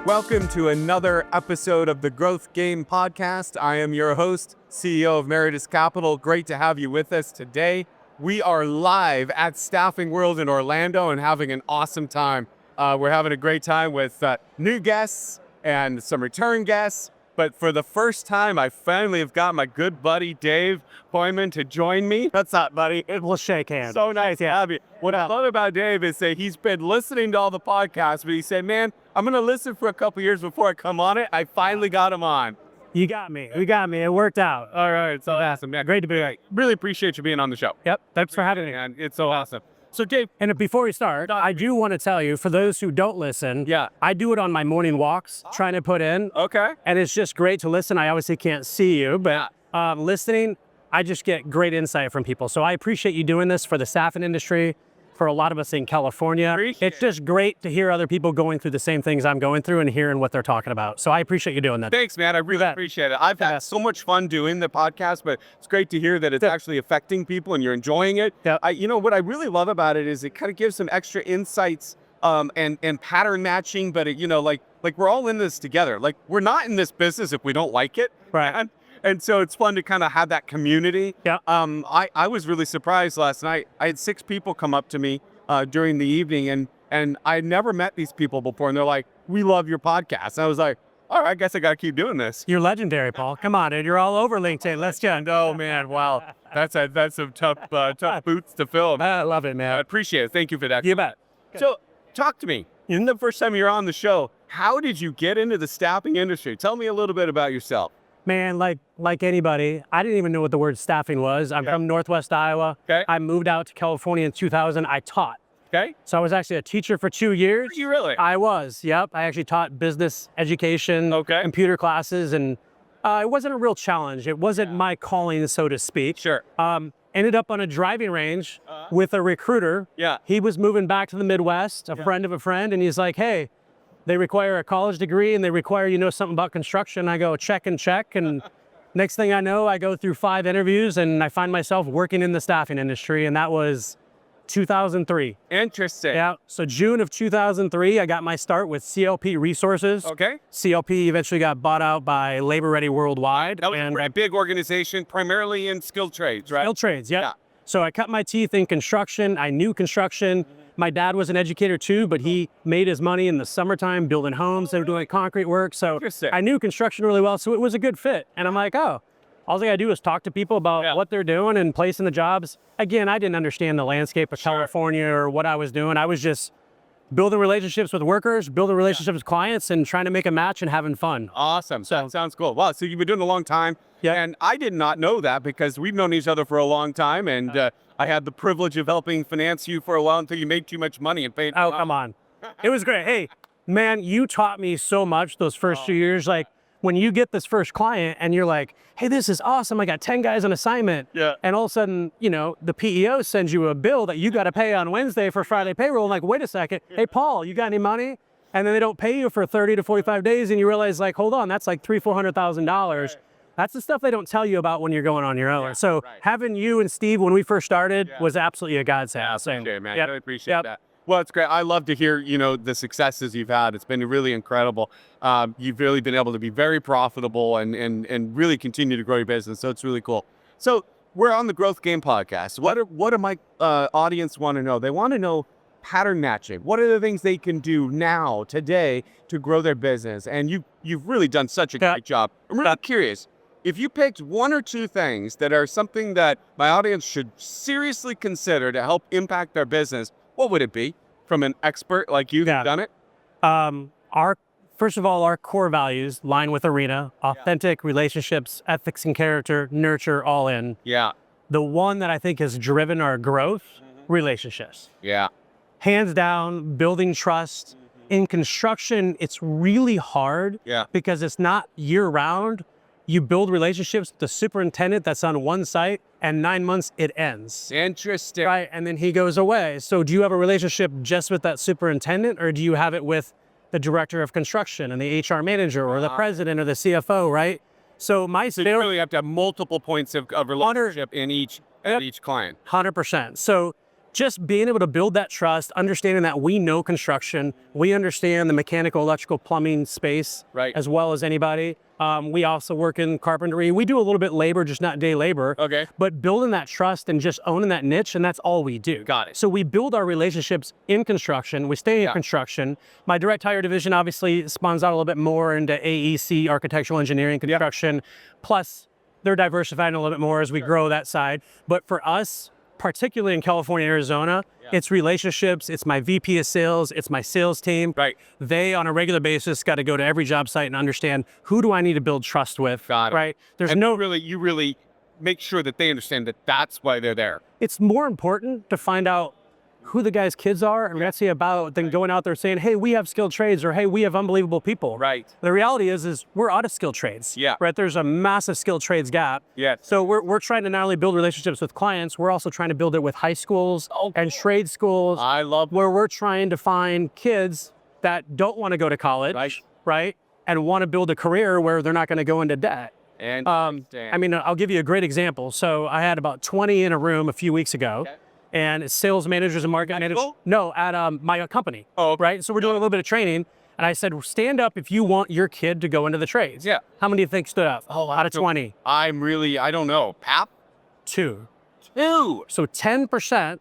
Welcome to another episode of the Growth Game Podcast. I am your host, CEO of Meritus Capital. Great to have you with us today. We are live at Staffing World in Orlando and having an awesome time. We're having a great time with new guests and some return guests. But for the first time, I finally have got my good buddy, Dave Kooiman, to join me. What's up, buddy? We'll shake hands. So nice to have you. What I love about Dave is that he's been listening to all the podcasts, but he said, man, I'm going to listen for a couple years before I come on it. I finally got him on. You got me. We got me. It worked out. All right. So awesome. Yeah, great to be here. Really appreciate you being on the show. Yep. Thanks for having me. And it's so awesome. So Dave, and before we start, I do want to tell you, for those who don't listen, I do it on my morning walks, trying to put in. Okay. And it's just great to listen. I obviously can't see you, but listening, I just get great insight from people. So I appreciate you doing this for the staffing industry, for a lot of us in California. It's just great to hear other people going through the same things I'm going through and hearing what they're talking about. So I appreciate you doing that. Thanks, man. I really appreciate it. I've had so much fun doing the podcast, but it's great to hear that it's actually affecting people and you're enjoying it. You know, what I really love about it is it kind of gives some extra insights and pattern matching, but like we're all in this together. Like, we're not in this business if we don't like it. Right. And so it's fun to kind of have that community. Yeah. I was really surprised last night. I had 6 people come up to me during the evening, and I had never met these people before. And they're like, we love your podcast. And I was like, all right, I guess I got to keep doing this. You're legendary, Paul. Come on, dude. You're all over LinkedIn. Let's go. Oh, man. Wow. That's some tough boots to fill. I love it, man. I appreciate it. Thank you for that. You bet. So talk to me. In the first time you're on the show, how did you get into the staffing industry? Tell me a little bit about yourself. Man, like anybody, I didn't even know what the word staffing was. I'm from Northwest Iowa. Okay. I moved out to California in 2000. I taught. Okay. So I was actually a teacher for 2 years. Are you really? I was, yep. I actually taught business education, computer classes, and it wasn't a real challenge. It wasn't my calling, so to speak. Sure. Ended up on a driving range with a recruiter. Yeah. He was moving back to the Midwest, a friend of a friend, and he's like, hey, they require a college degree and they require you know something about construction. I go check and check, and next thing I know, I go through 5 interviews and I find myself working in the staffing industry, and that was 2003. Interesting. Yeah, so June of 2003, I got my start with CLP Resources. Okay. CLP eventually got bought out by Labor Ready Worldwide. That was a big organization, primarily in skilled trades, right? Skilled trades, yeah. So I cut my teeth in construction. I knew construction. My dad was an educator too, but he made his money in the summertime building homes and doing concrete work. So I knew construction really well, so it was a good fit. And I'm like, oh, all I gotta do is talk to people about what they're doing and placing the jobs. Again, I didn't understand the landscape of California or what I was doing. I was just building relationships with workers, building relationships with clients, and trying to make a match and having fun. Awesome. So, that sounds cool. Wow, so you've been doing it a long time. Yeah. And I did not know that because we've known each other for a long time, and I had the privilege of helping finance you for a while until you made too much money and paid. Oh, come on. It was great. Hey, man, you taught me so much those first 2 years. Like, when you get this first client and you're like, hey, this is awesome. I got 10 guys on assignment. Yeah. And all of a sudden, you know, the PEO sends you a bill that you got to pay on Wednesday for Friday payroll. I'm like, wait a second. Hey, Paul, you got any money? And then they don't pay you for 30 to 45 days. And you realize, like, hold on, that's like $300,000-$400,000. That's the stuff they don't tell you about when you're going on your own. So having you and Steve when we first started was absolutely a godsend. Yeah, man. I really appreciate that. Well, it's great. I love to hear, you know, the successes you've had. It's been really incredible. You've really been able to be very profitable and really continue to grow your business. So it's really cool. So we're on the Growth Game Podcast. What do my audience want to know? They want to know pattern matching. What are the things they can do now, today, to grow their business? And you've really done such a great job. I'm really curious. If you picked 1 or 2 things that are something that my audience should seriously consider to help impact their business, what would it be from an expert like you who's done it? First of all, our core values line with Arena: authentic relationships, ethics and character, nurture, all in. Yeah. The one that I think has driven our growth, relationships. Yeah. Hands down, building trust. In construction, it's really hard because it's not year round. You build relationships with the superintendent that's on one site, and 9 months it ends. Interesting. Right, and then he goes away. So do you have a relationship just with that superintendent, or do you have it with the director of construction and the HR manager or the president or the CFO, right? So you really have to have multiple points of relationship in each client. 100%. So just being able to build that trust, understanding that we know construction, we understand the mechanical, electrical, plumbing space as well as anybody. We also work in carpentry. We do a little bit labor, just not day labor. Okay. But building that trust and just owning that niche, and that's all we do. Got it. So we build our relationships in construction. We stay in construction. My direct hire division obviously spawns out a little bit more into AEC, architectural engineering, construction. Plus, they're diversifying a little bit more as we grow that side. But for us, particularly in California, Arizona, it's relationships, it's my VP of sales, it's my sales team. They, on a regular basis, got to go to every job site and understand, who do I need to build trust with, right? There's you really make sure that they understand that that's why they're there. It's more important to find out who the guy's kids are and that's about than going out there saying, hey, we have skilled trades, or hey, we have unbelievable people. The reality is we're out of skilled trades. Right? There's a massive skilled trades gap. So we're trying to not only build relationships with clients, we're also trying to build it with high schools and trade schools. I love where we're trying to find kids that don't want to go to college, right? And want to build a career where they're not going to go into debt. And I mean, I'll give you a great example. So I had about 20 in a room a few weeks ago. And sales managers and marketing managers. No, at my company. Right? So we're doing a little bit of training. And I said, stand up if you want your kid to go into the trades. How many do you think stood up? Out of 20. I don't know. Pap? 2. So 10%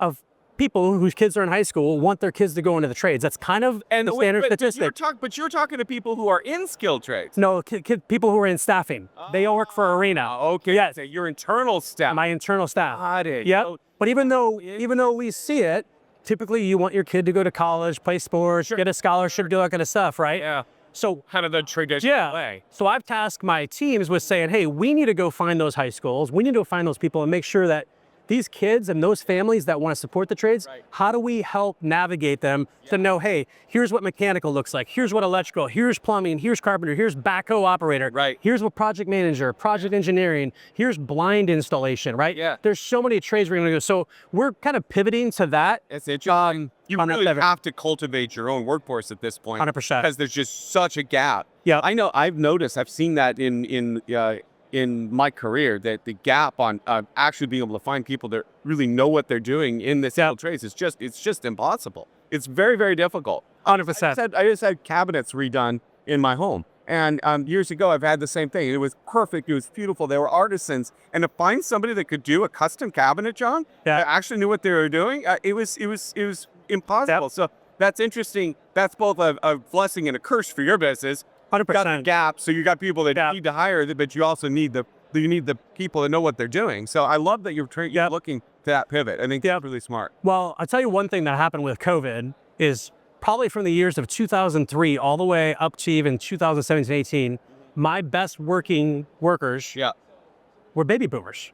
of people whose kids are in high school want their kids to go into the trades. That's kind of the standard statistic. But you're talking to people who are in skilled trades. No, people who are in staffing. They all work for Arena. Okay. Yes. Your internal staff. My internal staff. Got it. Yep. But even though we see it, typically you want your kid to go to college, play sports, get a scholarship, do that kind of stuff, right? So kind of the traditional way. So I've tasked my teams with saying, hey, we need to go find those high schools. We need to find those people and make sure that these kids and those families that want to support the trades, how do we help navigate them to know, hey, here's what mechanical looks like, here's what electrical, here's plumbing, here's carpenter, here's backhoe operator, here's what project manager, project engineering, here's blind installation, right? There's so many trades we're going to go. So we're kind of pivoting to that. It's interesting. You really have to cultivate your own workforce at this point. 100%. Because there's just such a gap. I know, I've noticed, I've seen that in my career, that the gap on actually being able to find people that really know what they're doing in the skilled trades is just impossible. It's very, very difficult. 100%. I just had cabinets redone in my home. And years ago, I've had the same thing. It was perfect. It was beautiful. They were artisans. And to find somebody that could do a custom cabinet, John, that actually knew what they were doing, it was impossible. So that's interesting. That's both a blessing and a curse for your business. 100%. Got a gap, so you got people that need to hire, but you also need the people that know what they're doing. So I love that you're looking to that pivot. I think that's really smart. Well, I'll tell you one thing that happened with COVID is probably from the years of 2003 all the way up to even 2017, 18, my best working workers were baby boomers.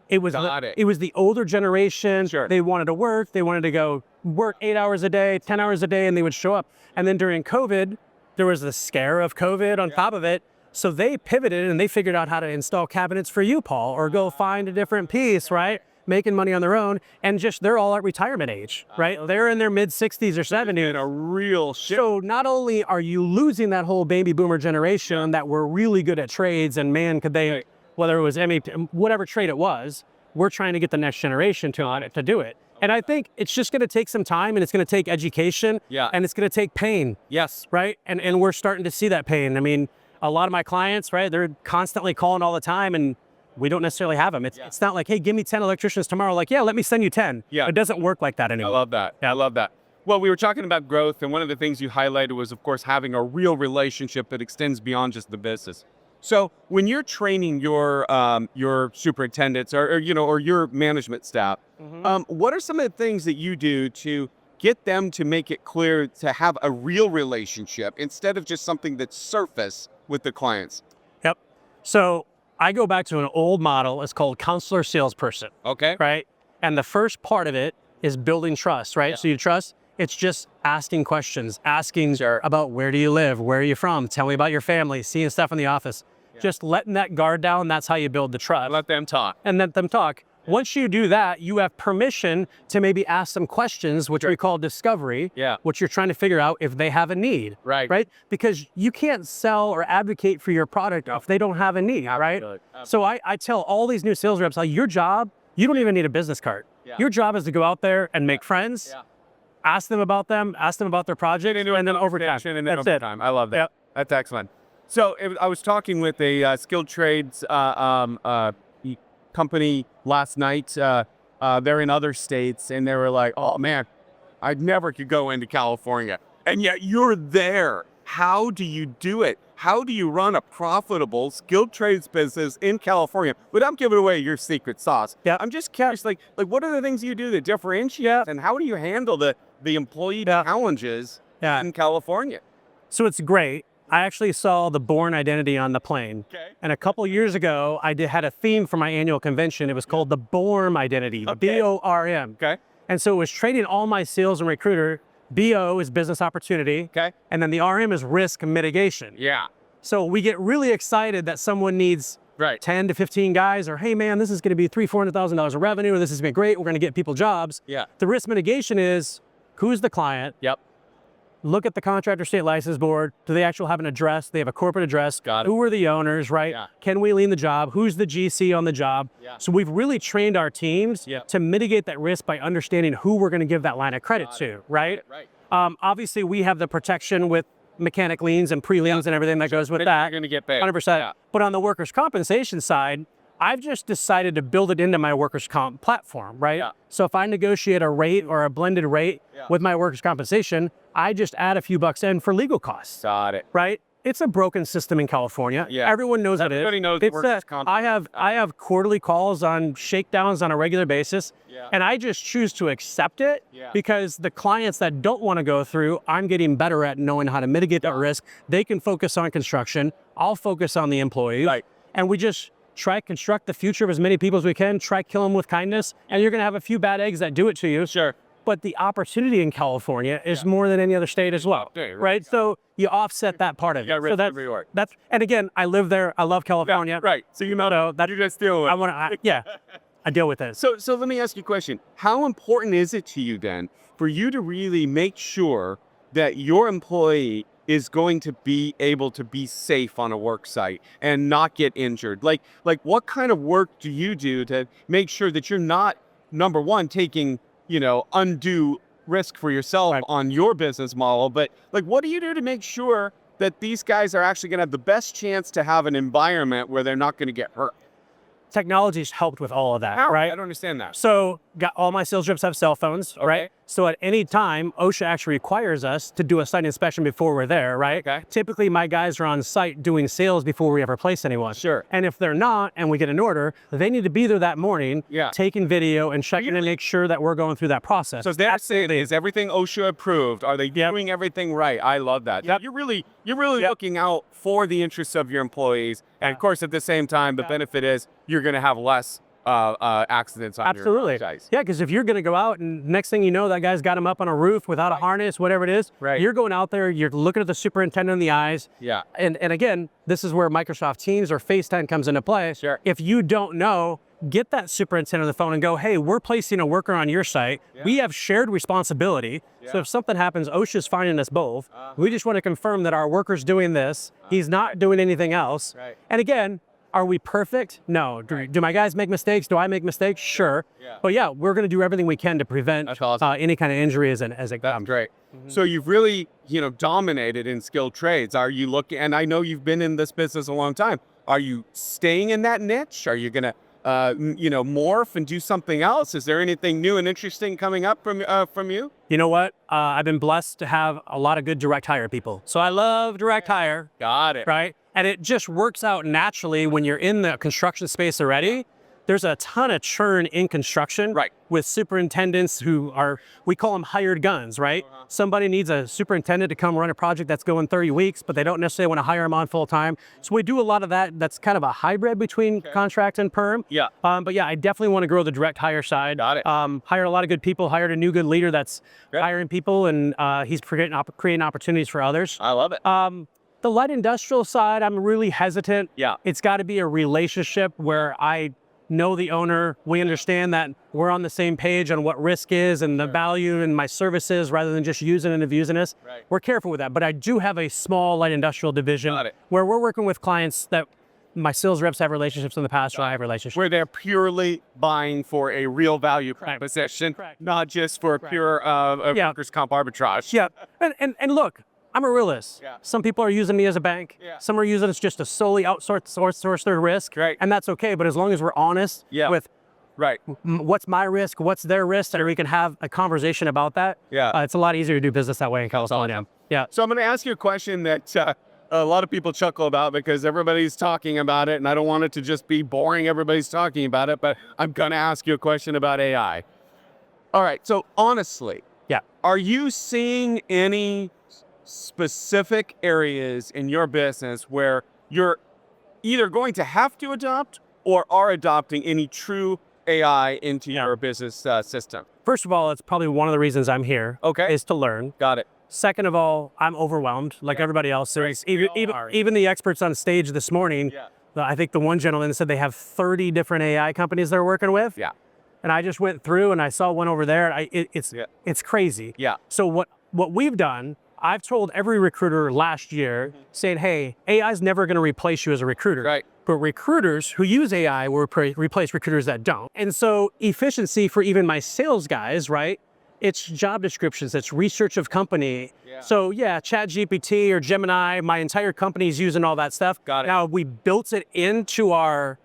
It was the older generation. They wanted to work. They wanted to go work 8 hours a day, 10 hours a day, and they would show up. And then during COVID, there was the scare of COVID on top of it. So they pivoted and they figured out how to install cabinets for you, Paul, or go find a different piece, right? Making money on their own. And just, they're all at retirement age, right? They're in their mid 60s or 70s. In a real shift. So not only are you losing that whole baby boomer generation that were really good at trades, and man, could they, whether it was whatever trade it was, we're trying to get the next generation to do it. And I think it's just going to take some time, and it's going to take education, and it's going to take pain. Right? And we're starting to see that pain. I mean, a lot of my clients, right, they're constantly calling all the time, and we don't necessarily have them. It's not like, hey, give me 10 electricians tomorrow. Like, let me send you 10. It doesn't work like that anymore. I love that. I love that. Well, we were talking about growth, and one of the things you highlighted was, of course, having a real relationship that extends beyond just the business. So when you're training your superintendents or your management staff, what are some of the things that you do to get them to make it clear to have a real relationship instead of just something that's surface with the clients? So I go back to an old model. It's called counselor salesperson. Okay. Right? And the first part of it is building trust, right? So you trust. It's just asking questions, asking about where do you live? Where are you from? Tell me about your family, seeing stuff in the office. Just letting that guard down, that's how you build the trust. Let them talk. And let them talk. Once you do that, you have permission to maybe ask some questions, which we call discovery, which you're trying to figure out if they have a need. Right? Because you can't sell or advocate for your product if they don't have a need, right? So I tell all these new sales reps, your job, You don't even need a business card. Your job is to go out there and make friends, ask them about their project, and then overtime. That's it. I love that. Yep. That's excellent. So I was talking with a skilled trades company last night. They're in other states, and they were like, oh man, I never could go into California. And yet you're there. How do you do it? How do you run a profitable skilled trades business in California without giving away your secret sauce? Yeah. I'm just curious, like what are the things you do that differentiate, and how do you handle the employee challenges in California? So it's great. I actually saw the Bourne Identity on the plane. Okay. And a couple years ago, I had a theme for my annual convention. It was called the Bourne Identity, B-O-R-M. Okay. And so it was training all my sales and recruiter. B-O is business opportunity. Okay. And then the R-M is risk mitigation. Yeah. So we get really excited that someone needs 10 to 15 guys, or hey man, this is going to be $300,000-$400,000 of revenue, or this is going to be great, we're going to get people jobs. Yeah. The risk mitigation is, who's the client? Yep. Look at the contractor state license board. Do they actually have an address? They have a corporate address. Got it. Who are the owners, right? Yeah. Can we lean the job? Who's the GC on the job? Yeah. So we've really trained our teams to mitigate that risk by understanding who we're going to give that line of credit to, right? Right. Obviously, we have the protection with mechanic liens and pre-liens and everything that goes with that. You're going to get paid. 100%. Yeah. But on the workers' compensation side, I've just decided to build it into my workers' comp platform, right? Yeah. So if I negotiate a rate or a blended rate with my workers' compensation, I just add a few bucks in for legal costs. Got it. Right? It's a broken system in California. Yeah. Everyone knows what it is. Everybody knows It's workers' comp. I have quarterly calls on shakedowns on a regular basis, and I just choose to accept it because the clients that don't want to go through, I'm getting better at knowing how to mitigate that risk. They can focus on construction. I'll focus on the employees. Right. And we just try to construct the future of as many people as we can, try kill them with kindness, and you're going to have a few bad eggs that do it to you. Sure. But the opportunity in California is more than any other state as well, right? So you offset that part of it. So that's, and again, I live there. I love California. Yeah, right. So you know that you're just dealing with. I deal with it. So let me ask you a question. How important is it to you then for you to really make sure that your employee is going to be able to be safe on a work site and not get injured? Like what kind of work do you do to make sure that you're not, number one, taking, undue risk for yourself on your business model, but like, what do you do to make sure that these guys are actually going to have the best chance to have an environment where they're not going to get hurt? Technology's helped with all of that, right? I don't understand that. So all my sales reps have cell phones, right? So at any time, OSHA actually requires us to do a site inspection before we're there, right? Okay. Typically, my guys are on site doing sales before we ever place anyone. Sure. And if they're not, and we get an order, they need to be there that morning, taking video and checking to make sure that we're going through that process. So they're saying, is everything OSHA approved? Are they doing everything right? I love that. You're really looking out for the interests of your employees. And of course, at the same time, the benefit is you're going to have less accidents on your sites. Yeah, because if you're going to go out and next thing you know, that guy's got him up on a roof without a harness, whatever it is, you're going out there, you're looking at the superintendent in the eyes. Yeah. And again, this is where Microsoft Teams or FaceTime comes into play. Sure. If you don't know, get that superintendent on the phone and go, hey, we're placing a worker on your site. We have shared responsibility. So if something happens, OSHA's finding us both. We just want to confirm that our worker's doing this. He's not doing anything else. And again, are we perfect? No. Do my guys make mistakes? Do I make mistakes? Sure. But yeah, we're going to do everything we can to prevent any kind of injury as it comes. That's great. So you've really, dominated in skilled trades. Are you looking, and I know you've been in this business a long time. Are you staying in that niche? Are you going to, morph and do something else? Is there anything new and interesting coming up from you? You know what? I've been blessed to have a lot of good direct hire people. So I love direct hire. Got it. Right? And it just works out naturally when you're in the construction space already. There's a ton of churn in construction with superintendents who are, we call them hired guns, right? Somebody needs a superintendent to come run a project that's going 30 weeks, but they don't necessarily want to hire them on full time. So we do a lot of that. That's kind of a hybrid between contract and perm. Yeah. But yeah, I definitely want to grow the direct hire side. Got it. Hired a lot of good people, hired a new good leader that's hiring people, and he's creating opportunities for others. I love it. The light industrial side, I'm really hesitant. Yeah. It's got to be a relationship where I know the owner. We understand that we're on the same page on what risk is and the value in my services rather than just using and abusing us. We're careful with that. But I do have a small light industrial division where we're working with clients that my sales reps have relationships in the past, so I have relationships. Where they're purely buying for a real value proposition, not just for pure workers' comp arbitrage. Yeah, and look, I'm a realist. Yeah. Some people are using me as a bank. Yeah. Some are using us just to solely outsource their risk. Right. And that's okay. But as long as we're honest with what's my risk, what's their risk, and we can have a conversation about that. Yeah. It's a lot easier to do business that way in California. Yeah. So I'm going to ask you a question that a lot of people chuckle about because everybody's talking about it, and I don't want it to just be boring. Everybody's talking about it, but I'm going to ask you a question about AI. All right. So honestly, are you seeing any specific areas in your business where you're either going to have to adopt or are adopting any true AI into your business system? First of all, it's probably one of the reasons I'm here. Okay. Is to learn. Got it. Second of all, I'm overwhelmed like everybody else. So even the experts on stage this morning, I think the one gentleman said they have 30 different AI companies they're working with. Yeah. And I just went through and I saw one over there. And it's crazy. Yeah. So what we've done, I've told every recruiter last year saying, hey, AI is never going to replace you as a recruiter. Right. But recruiters who use AI will replace recruiters that don't. And so efficiency for even my sales guys, right? It's job descriptions, it's research of company. Yeah. So ChatGPT or Gemini, my entire company is using all that stuff. Got it. Now, we built it into our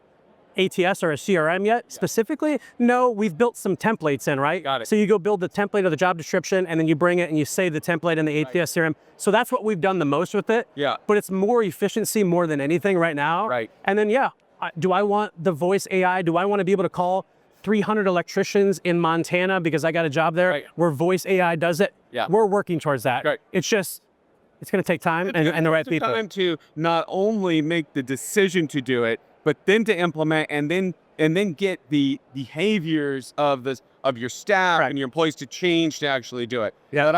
ATS or a CRM yet specifically? No, we've built some templates in, right? Got it. So you go build the template of the job description and then you bring it and you save the template in the ATS CRM. So that's what we've done the most with it. Yeah. But it's more efficiency more than anything right now. Right. And then do I want the voice AI? Do I want to be able to call 300 electricians in Montana because I got a job there where voice AI does it? Yeah. We're working towards that. Right. It's going to take time and the right people. Time to not only make the decision to do it, but then to implement and then get the behaviors of your staff and your employees to change to actually do it. Yeah. But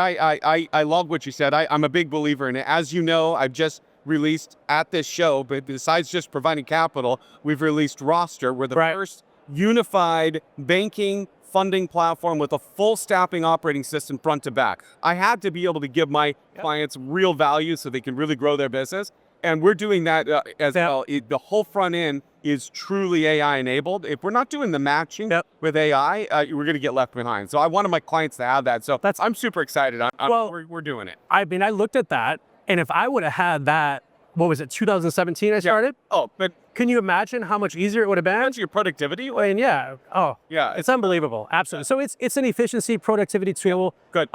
I love what you said. I'm a big believer in it. As you know, I've just released at this show, but besides just providing capital, we've released Roster. We're the first unified banking funding platform with a full staffing operating system front to back. I had to be able to give my clients real value so they can really grow their business. And we're doing that as well. The whole front end is truly AI enabled. If we're not doing the matching with AI, we're going to get left behind. So I wanted my clients to have that. So I'm super excited. We're doing it. I mean, I looked at that, and if I would have had that, what was it, 2017 I started? Oh, but can you imagine how much easier it would have been? That's your productivity. I mean, it's unbelievable. Absolutely. So it's an efficiency, productivity tool. Good.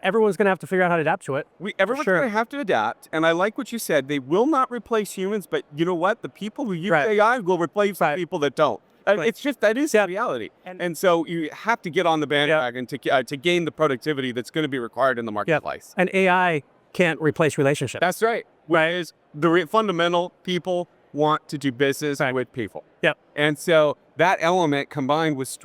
Everyone's going to have to figure out how to adapt to it. Everyone's going to have to adapt. And I like what you said. They will not replace humans, but you know what? The people who use AI will replace the people that don't. It's just, that is the reality. And so you have to get on the bandwagon to gain the productivity that's going to be required in the marketplace. And AI can't replace relationships. That's right. Whereas the fundamental people want to do business with people. Yep. And so that element combined with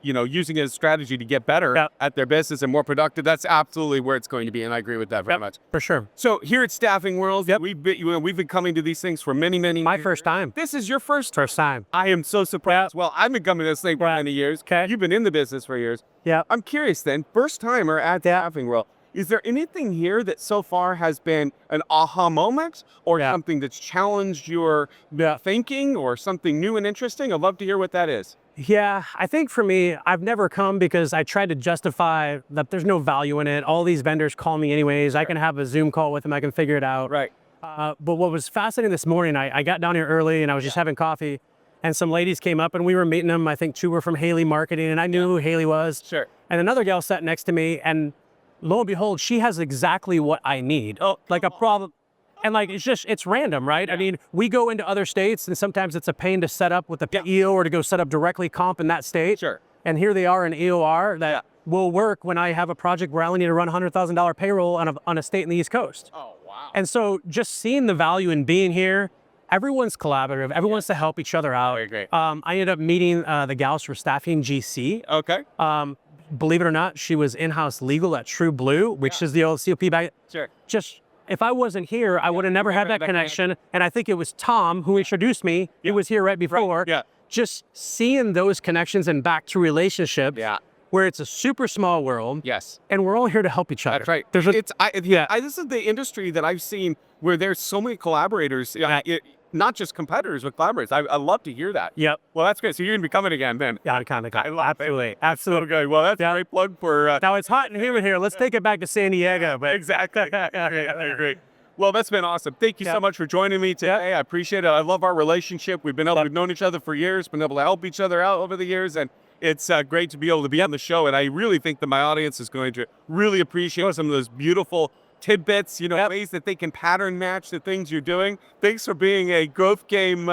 using it as a strategy to get better at their business and more productive, that's absolutely where it's going to be. And I agree with that very much. For sure. So here at Staffing World, we've been coming to these things for many years. First time. This is your first time. I am so surprised. Well, I've been coming to this thing for many years. Okay. You've been in the business for years. Yeah. I'm curious then, first timer at Staffing World. Is there anything here that so far has been an aha moment or something that's challenged your thinking or something new and interesting? I'd love to hear what that is. Yeah, I think for me, I've never come because I tried to justify that there's no value in it. All these vendors call me anyways. I can have a Zoom call with them. I can figure it out. Right. But what was fascinating this morning, I got down here early and I was just having coffee and some ladies came up and we were meeting them. I think 2 were from Haley Marketing and I knew who Haley was. Sure. And another gal sat next to me and lo and behold, she has exactly what I need. Like a problem. And it's random, right? Yeah. I mean, we go into other states and sometimes it's a pain to set up with a PEO or to go set up directly comp in that state. Sure. And here they are in EOR that will work when I have a project where I only need to run $100,000 payroll on a state in the East Coast. Oh, wow. And so just seeing the value in being here, everyone's collaborative. Everyone wants to help each other out. Very great. I ended up meeting the gals for Staffing GC. Okay. Believe it or not, she was in-house legal at True Blue, which is the old COP back. Sure. Just, if I wasn't here, I would have never had that connection. And I think it was Tom who introduced me. He was here right before. Right. Yeah. Just seeing those connections and back to relationships where it's a super small world. Yes. And we're all here to help each other. That's right. This is the industry that I've seen where there's so many collaborators. not just competitors, but collaborators. I love to hear that. Yep. Well, that's great. So you're going to be coming again then. Yeah, I kind of got I love absolutely. it. Okay. Well, that's a great plug for. Now it's hot and humid here. Let's take it back to San Diego. But Exactly. Great. Well, that's been awesome. Thank you so much for joining me today. I appreciate it. I love our relationship. We've known each other for years, been able to help each other out over the years, and it's great to be able to be on the show. And I really think that my audience is going to really appreciate some of those beautiful tidbits, ways that they can pattern match the things you're doing. Thanks for being a growth game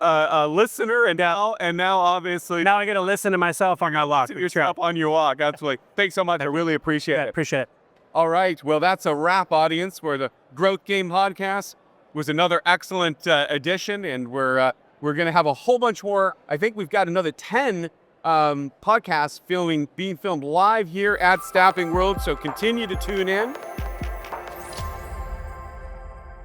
listener, and now obviously now I get to listen to myself on my walk. Yourself on your walk. Absolutely. Thanks so much. I really appreciate it. Appreciate it. All right. Well, that's a wrap, audience, for the Growth Game podcast. Was another excellent edition, and we're going to have a whole bunch more. I think we've got another 10 podcasts being filmed live here at Staffing World. So continue to tune in.